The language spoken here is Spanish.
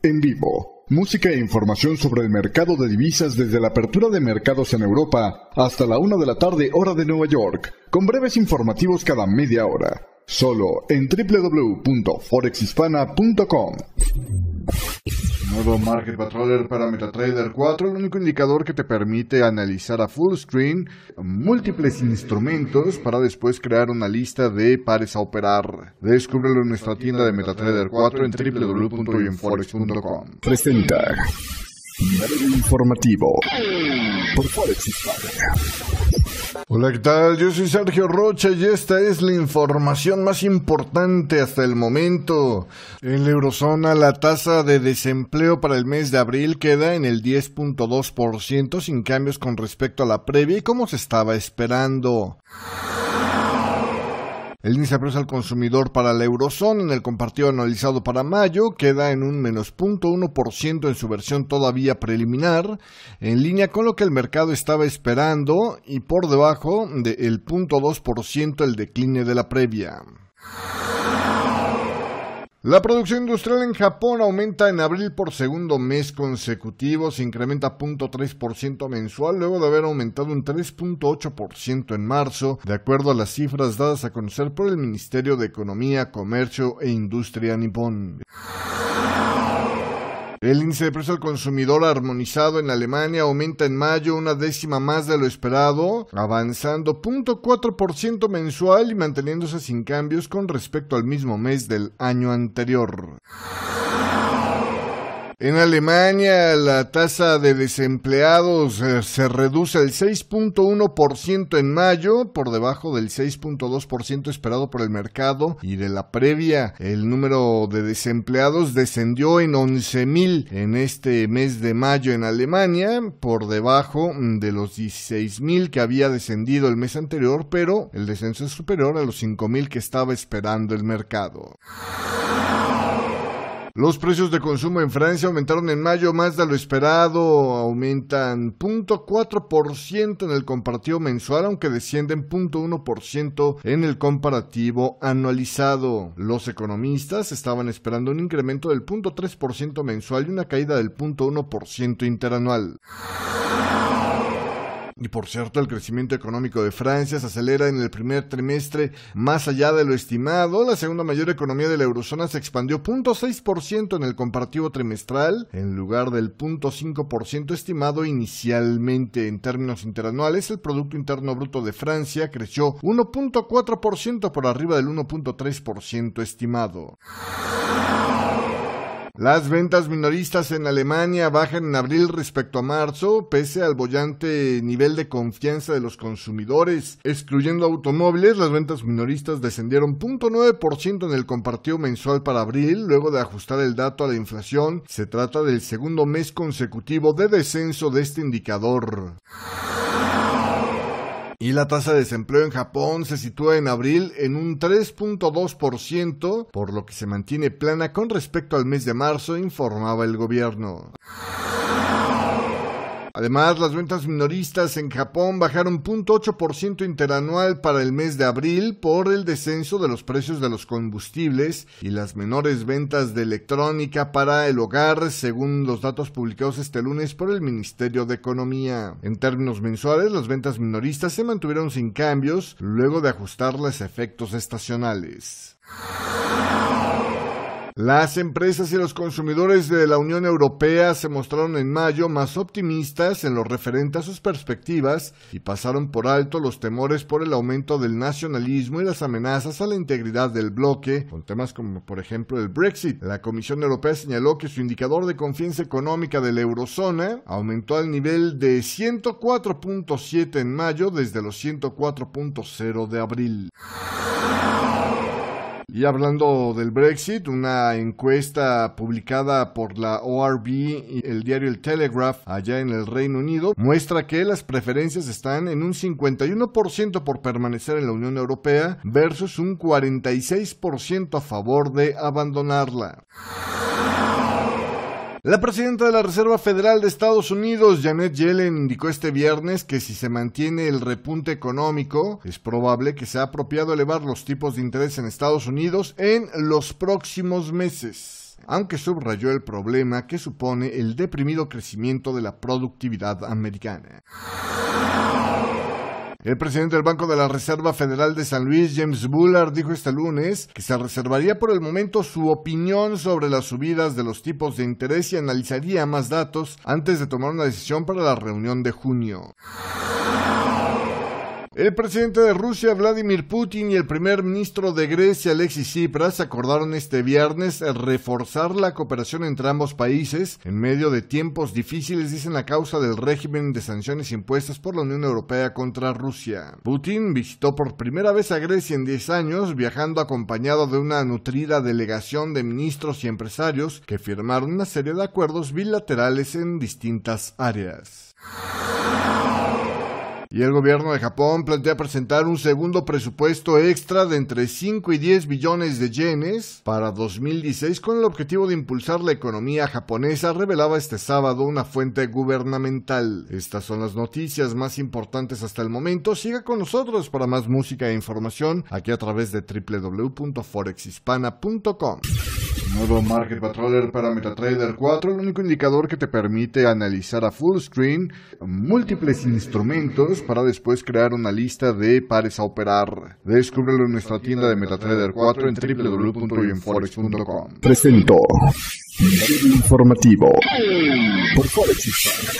en vivo. Música e información sobre el mercado de divisas desde la apertura de mercados en Europa hasta la 1 de la tarde hora de Nueva York, con breves informativos cada media hora. Solo en www.forexhispana.com. Nuevo Market Patroller para MetaTrader 4, el único indicador que te permite analizar a full screen múltiples instrumentos para después crear una lista de pares a operar. Descúbrelo en nuestra tienda de MetaTrader 4 en www.forex.com. Presenta breve informativo por Forex Hispana. Hola, ¿qué tal? Yo soy Sergio Rocha y esta es la información más importante hasta el momento. En la eurozona, la tasa de desempleo para el mes de abril queda en el 10.2%, sin cambios con respecto a la previa y como se estaba esperando. El índice de precios al consumidor para la eurozona en el comparativo anualizado para mayo queda en un menos 0.1% en su versión todavía preliminar, en línea con lo que el mercado estaba esperando y por debajo del 0.2% el decline de la previa. La producción industrial en Japón aumenta en abril por segundo mes consecutivo, se incrementa 0.3% mensual luego de haber aumentado un 3.8% en marzo, de acuerdo a las cifras dadas a conocer por el Ministerio de Economía, Comercio e Industria nipón. El índice de precio al consumidor armonizado en Alemania aumenta en mayo una décima más de lo esperado, avanzando 0.4% mensual y manteniéndose sin cambios con respecto al mismo mes del año anterior. En Alemania, la tasa de desempleados se reduce al 6.1% en mayo, por debajo del 6.2% esperado por el mercado y de la previa. El número de desempleados descendió en 11.000 en este mes de mayo en Alemania, por debajo de los 16.000 que había descendido el mes anterior, pero el descenso es superior a los 5.000 que estaba esperando el mercado. Los precios de consumo en Francia aumentaron en mayo más de lo esperado, aumentan 0.4% en el comparativo mensual, aunque descienden 0.1% en el comparativo anualizado. Los economistas estaban esperando un incremento del 0.3% mensual y una caída del 0.1% interanual. Y por cierto, el crecimiento económico de Francia se acelera en el primer trimestre más allá de lo estimado. La segunda mayor economía de la eurozona se expandió 0.6% en el comparativo trimestral, en lugar del 0.5% estimado inicialmente. En términos interanuales, el Producto Interno Bruto de Francia creció 1.4% por arriba del 1.3% estimado. Las ventas minoristas en Alemania bajan en abril respecto a marzo, pese al boyante nivel de confianza de los consumidores. Excluyendo automóviles, las ventas minoristas descendieron 0.9% en el comparativo mensual para abril, luego de ajustar el dato a la inflación. Se trata del segundo mes consecutivo de descenso de este indicador. Y la tasa de desempleo en Japón se sitúa en abril en un 3.2%, por lo que se mantiene plana con respecto al mes de marzo, informaba el gobierno. Además, las ventas minoristas en Japón bajaron 0.8% interanual para el mes de abril por el descenso de los precios de los combustibles y las menores ventas de electrónica para el hogar, según los datos publicados este lunes por el Ministerio de Economía. En términos mensuales, las ventas minoristas se mantuvieron sin cambios luego de ajustarles a efectos estacionales. Las empresas y los consumidores de la Unión Europea se mostraron en mayo más optimistas en lo referente a sus perspectivas y pasaron por alto los temores por el aumento del nacionalismo y las amenazas a la integridad del bloque, con temas como por ejemplo el Brexit. La Comisión Europea señaló que su indicador de confianza económica de la eurozona aumentó al nivel de 104.7 en mayo desde los 104.0 de abril. Y hablando del Brexit, una encuesta publicada por la ORB y el diario El Telegraph allá en el Reino Unido muestra que las preferencias están en un 51% por permanecer en la Unión Europea versus un 46% a favor de abandonarla. La presidenta de la Reserva Federal de Estados Unidos, Janet Yellen, indicó este viernes que si se mantiene el repunte económico, es probable que sea apropiado elevar los tipos de interés en Estados Unidos en los próximos meses. aunque subrayó el problema que supone el deprimido crecimiento de la productividad americana. El presidente del Banco de la Reserva Federal de San Luis, James Bullard, dijo este lunes que se reservaría por el momento su opinión sobre las subidas de los tipos de interés y analizaría más datos antes de tomar una decisión para la reunión de junio. El presidente de Rusia, Vladimir Putin, y el primer ministro de Grecia, Alexis Tsipras, acordaron este viernes reforzar la cooperación entre ambos países en medio de tiempos difíciles, dicen, a causa del régimen de sanciones impuestas por la Unión Europea contra Rusia. Putin visitó por primera vez a Grecia en 10 años, viajando acompañado de una nutrida delegación de ministros y empresarios que firmaron una serie de acuerdos bilaterales en distintas áreas. Y el gobierno de Japón plantea presentar un segundo presupuesto extra de entre 5 y 10 billones de yenes para 2016 con el objetivo de impulsar la economía japonesa, revelaba este sábado una fuente gubernamental. Estas son las noticias más importantes hasta el momento. Siga con nosotros para más música e información aquí a través de www.forexhispana.com. Nuevo Market Patroller para MetaTrader 4, el único indicador que te permite analizar a full screen múltiples instrumentos para después crear una lista de pares a operar. Descúbrelo en nuestra tienda de MetaTrader 4 en www.bienforex.com. Presento informativo por Forex Hispana.